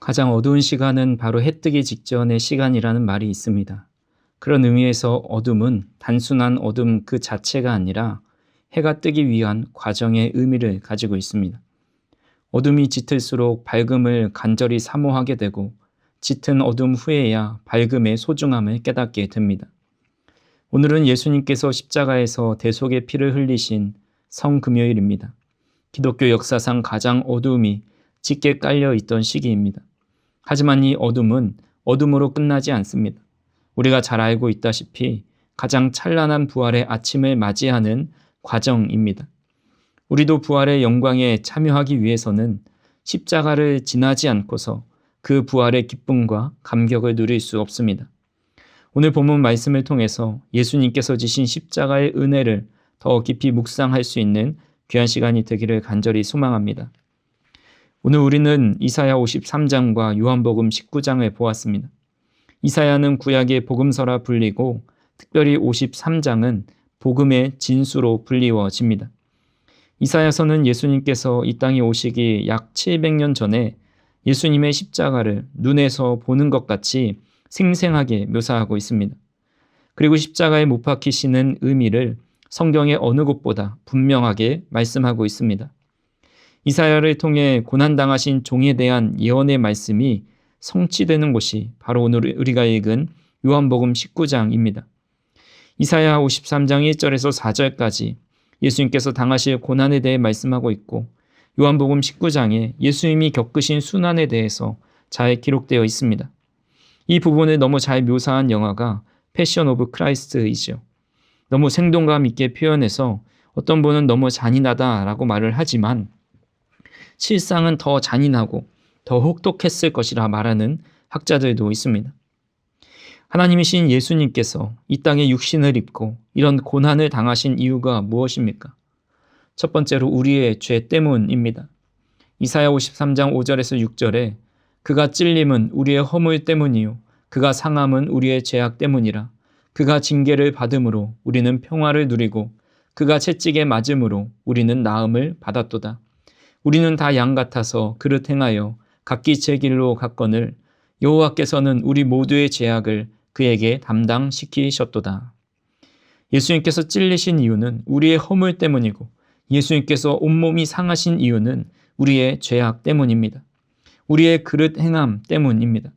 가장 어두운 시간은 바로 해 뜨기 직전의 시간이라는 말이 있습니다. 그런 의미에서 어둠은 단순한 어둠 그 자체가 아니라 해가 뜨기 위한 과정의 의미를 가지고 있습니다. 어둠이 짙을수록 밝음을 간절히 사모하게 되고 짙은 어둠 후에야 밝음의 소중함을 깨닫게 됩니다. 오늘은 예수님께서 십자가에서 대속의 피를 흘리신 성금요일입니다. 기독교 역사상 가장 어두움이 짙게 깔려 있던 시기입니다. 하지만 이 어둠은 어둠으로 끝나지 않습니다. 우리가 잘 알고 있다시피 가장 찬란한 부활의 아침을 맞이하는 과정입니다. 우리도 부활의 영광에 참여하기 위해서는 십자가를 지나지 않고서 그 부활의 기쁨과 감격을 누릴 수 없습니다. 오늘 본문 말씀을 통해서 예수님께서 지신 십자가의 은혜를 더 깊이 묵상할 수 있는 귀한 시간이 되기를 간절히 소망합니다. 오늘 우리는 이사야 53장과 요한복음 19장을 보았습니다. 이사야는 구약의 복음서라 불리고 특별히 53장은 복음의 진수로 불리워집니다. 이사야서는 예수님께서 이 땅에 오시기 약 700년 전에 예수님의 십자가를 눈에서 보는 것 같이 생생하게 묘사하고 있습니다. 그리고 십자가에 못 박히시는 의미를 성경의 어느 곳보다 분명하게 말씀하고 있습니다. 이사야를 통해 고난당하신 종에 대한 예언의 말씀이 성취되는 곳이 바로 오늘 우리가 읽은 요한복음 19장입니다. 이사야 53장 1절에서 4절까지 예수님께서 당하실 고난에 대해 말씀하고 있고 요한복음 19장에 예수님이 겪으신 순환에 대해서 잘 기록되어 있습니다. 이 부분을 너무 잘 묘사한 영화가 패션 오브 크라이스트이죠. 너무 생동감 있게 표현해서 어떤 분은 너무 잔인하다라고 말을 하지만 실상은 더 잔인하고 더 혹독했을 것이라 말하는 학자들도 있습니다. 하나님이신 예수님께서 이 땅에 육신을 입고 이런 고난을 당하신 이유가 무엇입니까? 첫 번째로 우리의 죄 때문입니다. 이사야 53장 5절에서 6절에 그가 찔림은 우리의 허물 때문이요 그가 상함은 우리의 죄악 때문이라 그가 징계를 받음으로 우리는 평화를 누리고 그가 채찍에 맞음으로 우리는 나음을 받았도다. 우리는 다 양 같아서 그릇 행하여 각기 제 길로 갔거늘 여호와께서는 우리 모두의 죄악을 그에게 담당시키셨도다. 예수님께서 찔리신 이유는 우리의 허물 때문이고 예수님께서 온몸이 상하신 이유는 우리의 죄악 때문입니다. 우리의 그릇 행함 때문입니다.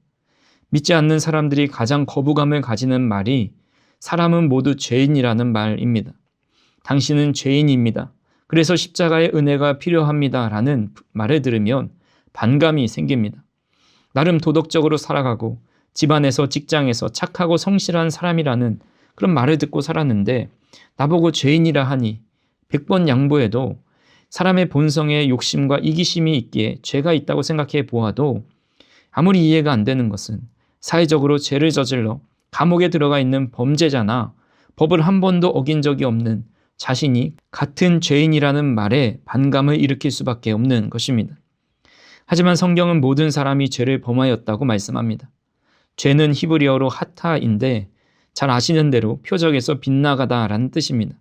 믿지 않는 사람들이 가장 거부감을 가지는 말이 사람은 모두 죄인이라는 말입니다. 당신은 죄인입니다. 그래서 십자가의 은혜가 필요합니다. 라는 말을 들으면 반감이 생깁니다. 나름 도덕적으로 살아가고 집안에서 직장에서 착하고 성실한 사람이라는 그런 말을 듣고 살았는데 나보고 죄인이라 하니 100번 양보해도 사람의 본성에 욕심과 이기심이 있기에 죄가 있다고 생각해 보아도 아무리 이해가 안 되는 것은 사회적으로 죄를 저질러 감옥에 들어가 있는 범죄자나 법을 한 번도 어긴 적이 없는 자신이 같은 죄인이라는 말에 반감을 일으킬 수밖에 없는 것입니다. 하지만 성경은 모든 사람이 죄를 범하였다고 말씀합니다. 죄는 히브리어로 하타인데 잘 아시는 대로 표적에서 빗나가다라는 뜻입니다.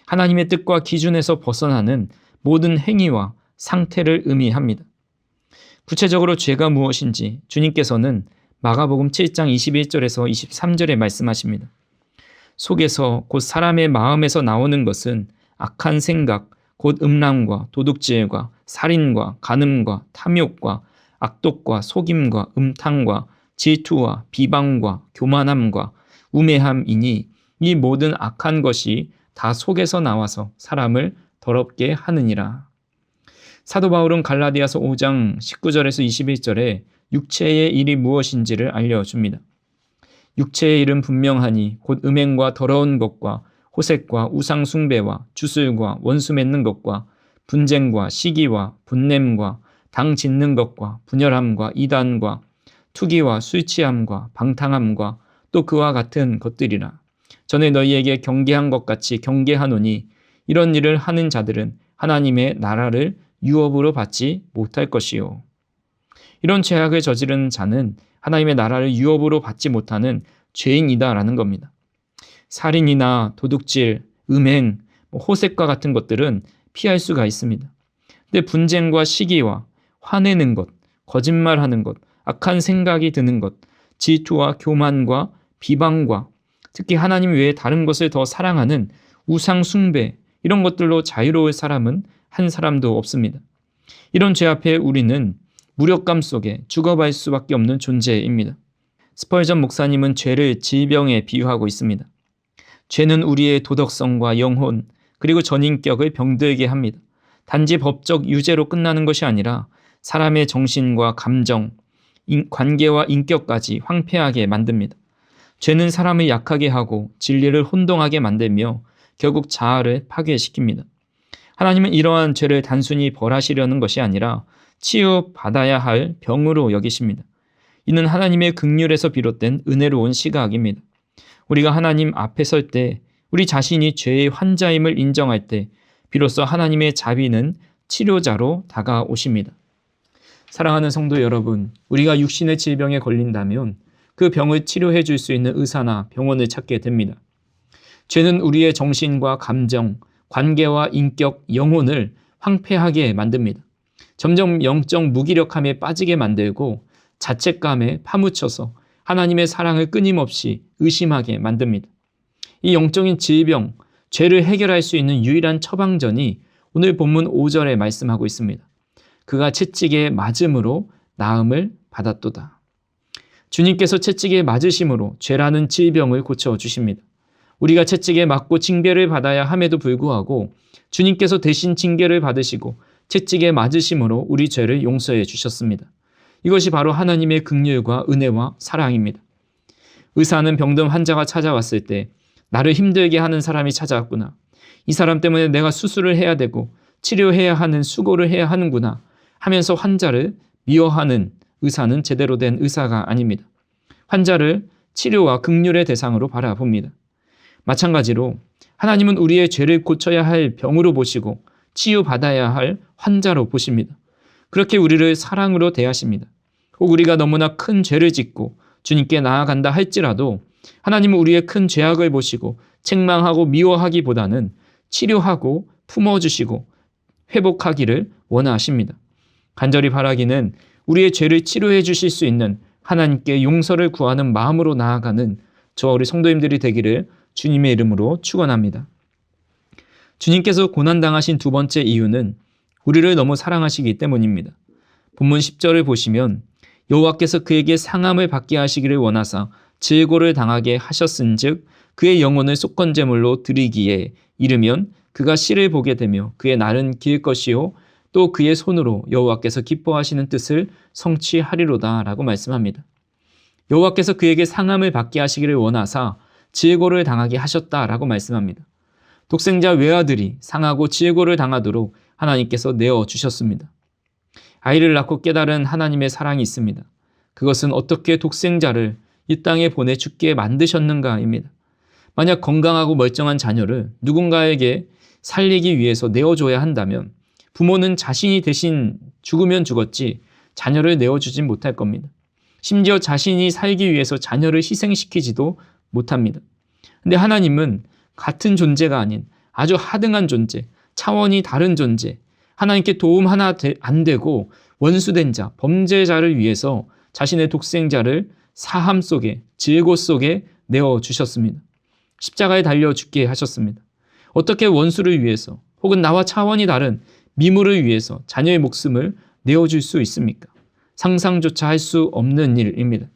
하나님의 뜻과 기준에서 벗어나는 모든 행위와 상태를 의미합니다. 구체적으로 죄가 무엇인지 주님께서는 마가복음 7장 21절에서 23절에 말씀하십니다. 속에서 곧 사람의 마음에서 나오는 것은 악한 생각, 곧 음란과 도둑질과 살인과 간음과 탐욕과 악독과 속임과 음탕과 질투와 비방과 교만함과 우매함이니 이 모든 악한 것이 다 속에서 나와서 사람을 더럽게 하느니라. 사도 바울은 갈라디아서 5장 19절에서 21절에 육체의 일이 무엇인지를 알려줍니다. 육체의 일은 분명하니 곧 음행과 더러운 것과 호색과 우상 숭배와 주술과 원수 맺는 것과 분쟁과 시기와 분냄과 당 짓는 것과 분열함과 이단과 투기와 술 취함과 방탕함과 또 그와 같은 것들이라. 전에 너희에게 경계한 것 같이 경계하노니 이런 일을 하는 자들은 하나님의 나라를 유업으로 받지 못할 것이요. 이런 죄악을 저지른 자는 하나님의 나라를 유업으로 받지 못하는 죄인이다라는 겁니다. 살인이나 도둑질, 음행, 호색과 같은 것들은 피할 수가 있습니다. 근데 분쟁과 시기와 화내는 것, 거짓말하는 것, 악한 생각이 드는 것, 질투와 교만과 비방과 특히 하나님 외에 다른 것을 더 사랑하는 우상 숭배, 이런 것들로 자유로울 사람은 한 사람도 없습니다. 이런 죄 앞에 우리는 무력감 속에 죽어갈 수밖에 없는 존재입니다. 스펄전 목사님은 죄를 질병에 비유하고 있습니다. 죄는 우리의 도덕성과 영혼 그리고 전인격을 병들게 합니다. 단지 법적 유죄로 끝나는 것이 아니라 사람의 정신과 감정, 관계와 인격까지 황폐하게 만듭니다. 죄는 사람을 약하게 하고 진리를 혼동하게 만들며 결국 자아를 파괴시킵니다. 하나님은 이러한 죄를 단순히 벌하시려는 것이 아니라 치유받아야 할 병으로 여기십니다. 이는 하나님의 긍휼에서 비롯된 은혜로운 시각입니다. 우리가 하나님 앞에 설 때 우리 자신이 죄의 환자임을 인정할 때 비로소 하나님의 자비는 치료자로 다가오십니다. 사랑하는 성도 여러분, 우리가 육신의 질병에 걸린다면 그 병을 치료해 줄 수 있는 의사나 병원을 찾게 됩니다. 죄는 우리의 정신과 감정, 관계와 인격, 영혼을 황폐하게 만듭니다. 점점 영적 무기력함에 빠지게 만들고 자책감에 파묻혀서 하나님의 사랑을 끊임없이 의심하게 만듭니다. 이 영적인 질병, 죄를 해결할 수 있는 유일한 처방전이 오늘 본문 5절에 말씀하고 있습니다. 그가 채찍에 맞음으로 나음을 받았도다. 주님께서 채찍에 맞으심으로 죄라는 질병을 고쳐주십니다. 우리가 채찍에 맞고 징계를 받아야 함에도 불구하고 주님께서 대신 징계를 받으시고 채찍에 맞으심으로 우리 죄를 용서해 주셨습니다. 이것이 바로 하나님의 긍휼과 은혜와 사랑입니다. 의사는 병든 환자가 찾아왔을 때 나를 힘들게 하는 사람이 찾아왔구나. 이 사람 때문에 내가 수술을 해야 되고 치료해야 하는 수고를 해야 하는구나 하면서 환자를 미워하는 의사는 제대로 된 의사가 아닙니다. 환자를 치료와 긍휼의 대상으로 바라봅니다. 마찬가지로 하나님은 우리의 죄를 고쳐야 할 병으로 보시고 치유받아야 할 환자로 보십니다. 그렇게 우리를 사랑으로 대하십니다. 혹 우리가 너무나 큰 죄를 짓고 주님께 나아간다 할지라도 하나님은 우리의 큰 죄악을 보시고 책망하고 미워하기보다는 치료하고 품어주시고 회복하기를 원하십니다. 간절히 바라기는 우리의 죄를 치료해 주실 수 있는 하나님께 용서를 구하는 마음으로 나아가는 저와 우리 성도님들이 되기를 주님의 이름으로 축원합니다. 주님께서 고난당하신 두 번째 이유는 우리를 너무 사랑하시기 때문입니다. 본문 10절을 보시면 여호와께서 그에게 상함을 받게 하시기를 원하사 질고를 당하게 하셨은즉 그의 영혼을 속건제물로 드리기에 이르면 그가 씨를 보게 되며 그의 날은 길 것이요 또 그의 손으로 여호와께서 기뻐하시는 뜻을 성취하리로다 라고 말씀합니다. 여호와께서 그에게 상함을 받게 하시기를 원하사 질고를 당하게 하셨다라고 말씀합니다. 독생자 외아들이 상하고 질고를 당하도록 하나님께서 내어주셨습니다. 아이를 낳고 깨달은 하나님의 사랑이 있습니다. 그것은 어떻게 독생자를 이 땅에 보내 죽게 만드셨는가입니다. 만약 건강하고 멀쩡한 자녀를 누군가에게 살리기 위해서 내어줘야 한다면 부모는 자신이 대신 죽으면 죽었지 자녀를 내어주진 못할 겁니다. 심지어 자신이 살기 위해서 자녀를 희생시키지도 못합니다. 근데 하나님은 같은 존재가 아닌 아주 하등한 존재, 차원이 다른 존재, 하나님께 도움 하나 안 되고 원수된 자, 범죄자를 위해서 자신의 독생자를 사함 속에, 질고 속에 내어주셨습니다. 십자가에 달려 죽게 하셨습니다. 어떻게 원수를 위해서 혹은 나와 차원이 다른 미물을 위해서 자녀의 목숨을 내어줄 수 있습니까? 상상조차 할 수 없는 일입니다.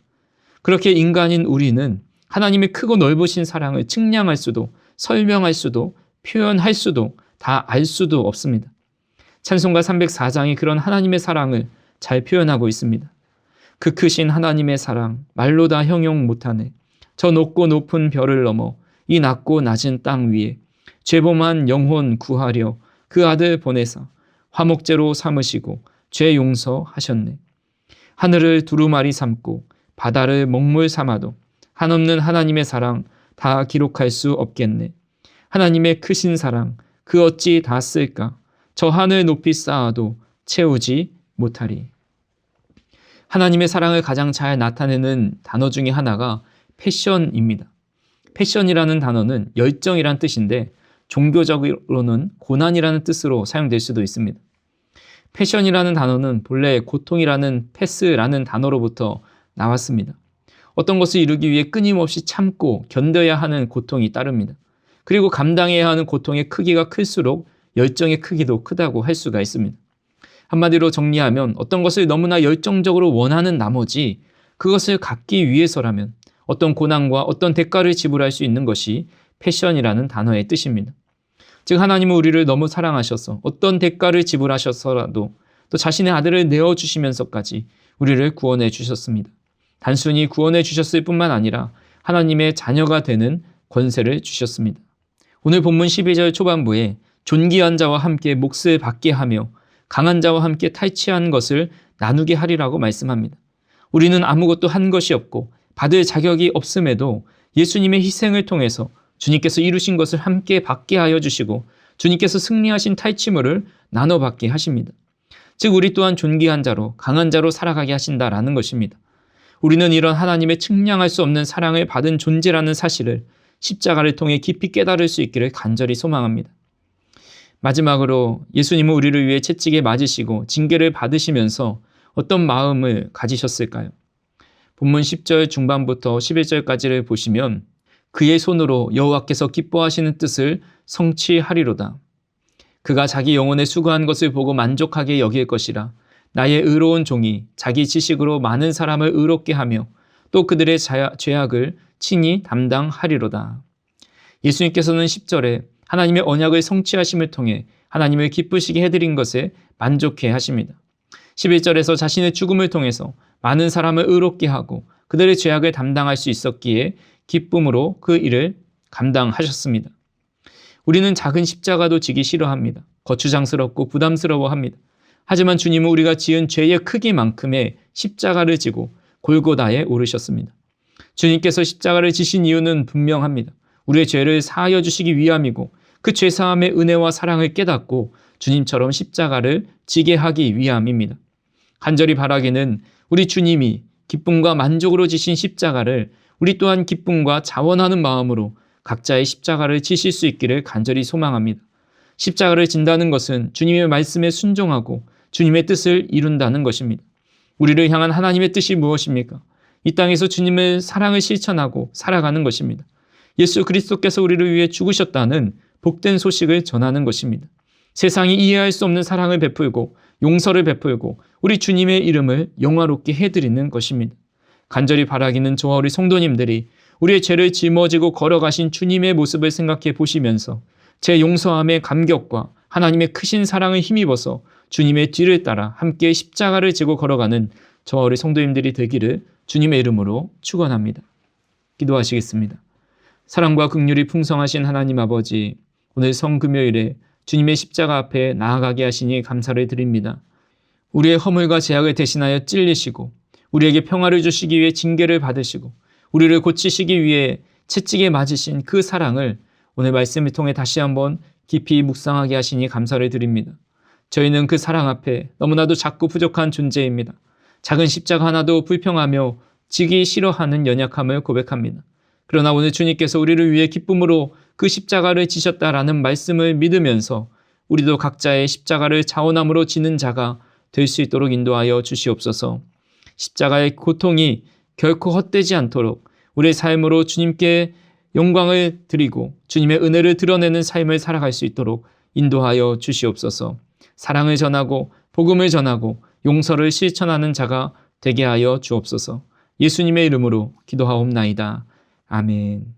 그렇게 인간인 우리는 하나님의 크고 넓으신 사랑을 측량할 수도 설명할 수도 표현할 수도 다 알 수도 없습니다. 찬송가 304장이 그런 하나님의 사랑을 잘 표현하고 있습니다. 그 크신 하나님의 사랑 말로 다 형용 못하네. 저 높고 높은 별을 넘어 이 낮고 낮은 땅 위에 죄범한 영혼 구하려 그 아들 보내사 화목제로 삼으시고 죄 용서하셨네. 하늘을 두루마리 삼고 바다를 먹물 삼아도 한없는 하나님의 사랑 다 기록할 수 없겠네. 하나님의 크신 사랑 그 어찌 다 쓸까? 저 하늘 높이 쌓아도 채우지 못하리. 하나님의 사랑을 가장 잘 나타내는 단어 중에 하나가 패션입니다. 패션이라는 단어는 열정이란 뜻인데 종교적으로는 고난이라는 뜻으로 사용될 수도 있습니다. 패션이라는 단어는 본래 고통이라는 패스라는 단어로부터 나왔습니다. 어떤 것을 이루기 위해 끊임없이 참고 견뎌야 하는 고통이 따릅니다. 그리고 감당해야 하는 고통의 크기가 클수록 열정의 크기도 크다고 할 수가 있습니다. 한마디로 정리하면 어떤 것을 너무나 열정적으로 원하는 나머지 그것을 갖기 위해서라면 어떤 고난과 어떤 대가를 지불할 수 있는 것이 패션이라는 단어의 뜻입니다. 즉 하나님은 우리를 너무 사랑하셔서 어떤 대가를 지불하셔서라도 또 자신의 아들을 내어주시면서까지 우리를 구원해 주셨습니다. 단순히 구원해 주셨을 뿐만 아니라 하나님의 자녀가 되는 권세를 주셨습니다. 오늘 본문 12절 초반부에 존귀한 자와 함께 몫을 받게 하며 강한 자와 함께 탈취한 것을 나누게 하리라고 말씀합니다. 우리는 아무것도 한 것이 없고 받을 자격이 없음에도 예수님의 희생을 통해서 주님께서 이루신 것을 함께 받게 하여 주시고 주님께서 승리하신 탈취물을 나눠 받게 하십니다. 즉 우리 또한 존귀한 자로 강한 자로 살아가게 하신다라는 것입니다. 우리는 이런 하나님의 측량할 수 없는 사랑을 받은 존재라는 사실을 십자가를 통해 깊이 깨달을 수 있기를 간절히 소망합니다. 마지막으로 예수님은 우리를 위해 채찍에 맞으시고 징계를 받으시면서 어떤 마음을 가지셨을까요? 본문 10절 중반부터 11절까지를 보시면 그의 손으로 여호와께서 기뻐하시는 뜻을 성취하리로다. 그가 자기 영혼에 수고한 것을 보고 만족하게 여길 것이라. 나의 의로운 종이 자기 지식으로 많은 사람을 의롭게 하며 또 그들의 죄악을 친히 담당하리로다. 예수님께서는 10절에 하나님의 언약을 성취하심을 통해 하나님을 기쁘시게 해드린 것에 만족해 하십니다. 11절에서 자신의 죽음을 통해서 많은 사람을 의롭게 하고 그들의 죄악을 담당할 수 있었기에 기쁨으로 그 일을 감당하셨습니다. 우리는 작은 십자가도 지기 싫어합니다. 거추장스럽고 부담스러워합니다. 하지만 주님은 우리가 지은 죄의 크기만큼의 십자가를 지고 골고다에 오르셨습니다. 주님께서 십자가를 지신 이유는 분명합니다. 우리의 죄를 사하여 주시기 위함이고 그 죄사함의 은혜와 사랑을 깨닫고 주님처럼 십자가를 지게 하기 위함입니다. 간절히 바라기는 우리 주님이 기쁨과 만족으로 지신 십자가를 우리 또한 기쁨과 자원하는 마음으로 각자의 십자가를 지실 수 있기를 간절히 소망합니다. 십자가를 진다는 것은 주님의 말씀에 순종하고 주님의 뜻을 이룬다는 것입니다. 우리를 향한 하나님의 뜻이 무엇입니까? 이 땅에서 주님의 사랑을 실천하고 살아가는 것입니다. 예수 그리스도께서 우리를 위해 죽으셨다는 복된 소식을 전하는 것입니다. 세상이 이해할 수 없는 사랑을 베풀고 용서를 베풀고 우리 주님의 이름을 영화롭게 해드리는 것입니다. 간절히 바라기는 저와 우리 성도님들이 우리의 죄를 짊어지고 걸어가신 주님의 모습을 생각해 보시면서 제 용서함의 감격과 하나님의 크신 사랑을 힘입어서 주님의 뒤를 따라 함께 십자가를 지고 걸어가는 저와 우리 성도님들이 되기를 주님의 이름으로 축원합니다. 기도하시겠습니다. 사랑과 긍휼이 풍성하신 하나님 아버지, 오늘 성금요일에 주님의 십자가 앞에 나아가게 하시니 감사를 드립니다. 우리의 허물과 죄악을 대신하여 찔리시고 우리에게 평화를 주시기 위해 징계를 받으시고 우리를 고치시기 위해 채찍에 맞으신 그 사랑을 오늘 말씀을 통해 다시 한번 깊이 묵상하게 하시니 감사를 드립니다. 저희는 그 사랑 앞에 너무나도 작고 부족한 존재입니다. 작은 십자가 하나도 불평하며 지기 싫어하는 연약함을 고백합니다. 그러나 오늘 주님께서 우리를 위해 기쁨으로 그 십자가를 지셨다라는 말씀을 믿으면서 우리도 각자의 십자가를 자원함으로 지는 자가 될 수 있도록 인도하여 주시옵소서. 십자가의 고통이 결코 헛되지 않도록 우리의 삶으로 주님께 영광을 드리고 주님의 은혜를 드러내는 삶을 살아갈 수 있도록 인도하여 주시옵소서. 사랑을 전하고 복음을 전하고 용서를 실천하는 자가 되게 하여 주옵소서. 예수님의 이름으로 기도하옵나이다. 아멘.